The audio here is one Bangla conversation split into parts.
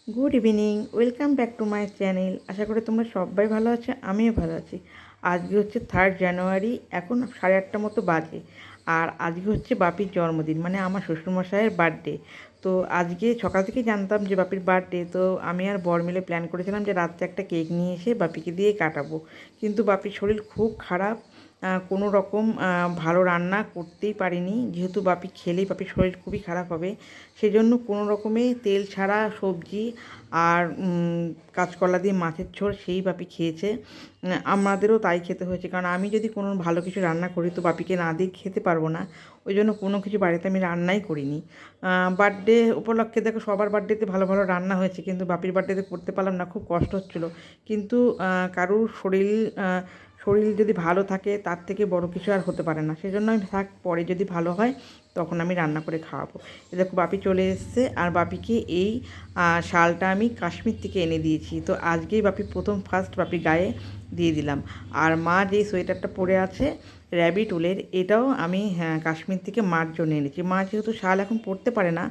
Good evening, welcome back to my channel. আশা করি তোমরা সবাই ভালো আছো, আমিও ভালো আছি। আজকে হচ্ছে 3 জানুয়ারি, এখন 8:30 মতো বাজে। আর আজকে হচ্ছে বাপির জন্মদিন, মানে আমার শ্বশুরমশাইয়ের বার্থডে। তো আজকে সকাল থেকেই জানতাম যে বাপির বার্থডে, তো আমি আর বর মিলে প্ল্যান করেছিলাম যে রাত্রে একটা কেক নিয়ে এসে বাপিকে দিয়ে কাটাবো। কিন্তু বাপির শরীর খুব খারাপ, কোনো রকম ভালো রান্না করতেই পারিনি, যেহেতু বাপি খেলেই বাপির শরীর খুবই খারাপ হবে। সেজন্য কোনো রকমে তেল ছাড়া সবজি আর কাঁচকলা দিয়ে মাছের ঝোল সেই বাপি খেয়েছে। আমাদেরও তাই খেতে হয়েছে, কারণ আমি যদি কোনো ভালো কিছু রান্না করি তো বাপিকে না দিয়ে খেতে পারবো না। ওই জন্য কোনো কিছু বাড়িতে আমি রান্নাই করিনি। বার্থডে উপলক্ষে দেখো সবার বার্থডেতে ভালো ভালো রান্না হয়েছে, কিন্তু বাপির বার্থডেতে করতে পারলাম না, খুব কষ্ট হচ্ছিলো। কিন্তু কারুর শরীর যদি ভালো থাকে তার থেকে বড় কিছু আর হতে পারে না। সেজন্য আমি থাক, পরে যদি ভালো হয় তখন আমি রান্না করে খাওয়াবো। এ দেখো বাপি চলে এসেছে, আর বাপিকে এই শালটা আমি কাশ্মীর থেকে এনে দিয়েছি। তো আজকেই বাপি ফার্স্ট বাপির গায়ে দিয়ে দিলাম। আর মা যেই সোয়েটারটা পরে আছে র্যাবিট উলের, এটাও আমি কাশ্মীর থেকে মার জন্য এনেছি। মা যেহেতু শাল এখন পরতে পারে না,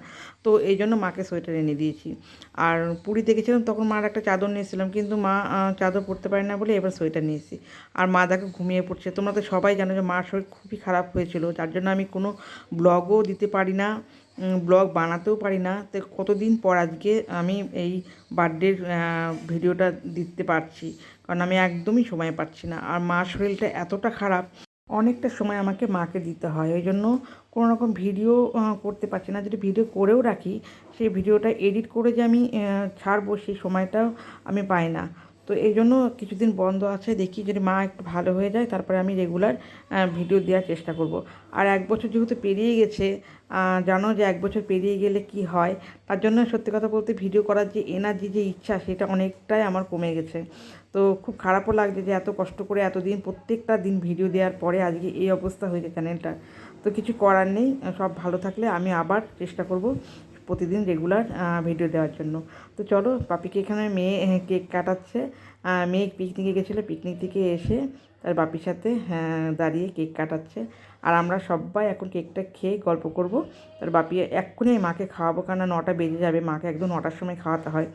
তো এই জন্য মাকে সোয়েটার এনে দিয়েছি। আর পুরীতে গেছিলাম তখন মার একটা চাদর নিয়েছিলাম, কিন্তু মা চাদর পরতে পারে না বলে এবার সোয়েটার নিয়েছি। আর মা দেখো ঘুমিয়ে পড়ছে। তোমরা তো সবাই জানো যে মার শরীর খুবই খারাপ হয়েছিল, যার জন্য আমি কোনো ব্লগও দিতে পারি না, ব্লগ বানাতেও পারি না। তো কতদিন পর আজকে আমি এই বার্থডের ভিডিওটা দিতে পারছি, কারণ আমি একদমই সময় পাচ্ছি না। আর মার শরীরটা এতটা খারাপ, অনেকটা সময় আমাকে মাকে দিতে হয়, ওই জন্য কোনো রকম ভিডিও করতে পারছি না। যদি ভিডিও করেও রাখি, সেই ভিডিওটা এডিট করে যে আমি ছাড়বো সেই সময়টাও আমি পাই না। তো এই জন্য কিছুদিন বন্ধ আছে, দেখি যদি মা একটু ভালো হয়ে যায় তারপরে আমি রেগুলার ভিডিও দেওয়ার চেষ্টা করব। আর 1 বছর যেহেতু পেরিয়ে গেছে, জানো যে 1 বছর পেরিয়ে গেলে কি হয়, তার জন্য সত্যি কথা বলতে ভিডিও করার যে এনার্জি, যে ইচ্ছা, সেটা অনেকটাই আমার কমে গেছে। তো খুব খারাপও লাগছে যে এত কষ্ট করে এতদিন প্রত্যেকটা দিন ভিডিও দেওয়ার পরে আজকে এই অবস্থা হয়েছে চ্যানেলটা। তো কিছু করার নেই, সব ভালো থাকলে আমি আবার চেষ্টা করব প্রতিদিন রেগুলার ভিডিও দেওয়ার জন্য। তো চলো, বাপিকে এখানে মেয়ে কেক কাটাচ্ছে। মেয়ে পিকনিকে গেছিলো, পিকনিক থেকে এসে তার বাপির সাথে দাঁড়িয়ে কেক কাটাচ্ছে। আর আমরা সবাই এখন কেকটা খেয়ে গল্প করব। তার বাপি এক্ষুনি মাকে খাওয়াবো, কারণ 9টা বেজে যাবে, মাকে একদম 9টার সময় খাওয়াতে হয়।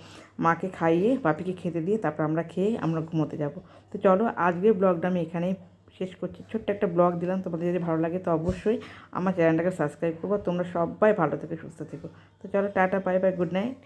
মাকে খাইয়ে বাপিকে খেতে দিয়ে তারপর আমরা খেয়ে আমরা ঘুমোতে যাব। তো চলো, আজকের ব্লগটা আমি এখানেই শেষ করছি। ছোট্ট একটা ব্লগ দিলাম, তোমাদের যদি ভালো লাগে তো অবশ্যই আমার চ্যানেলটাকে সাবস্ক্রাইব করবো। তোমরা সবাই ভালো থেকো, সুস্থ থেকো। তো চলো, tata, bye bye, good night.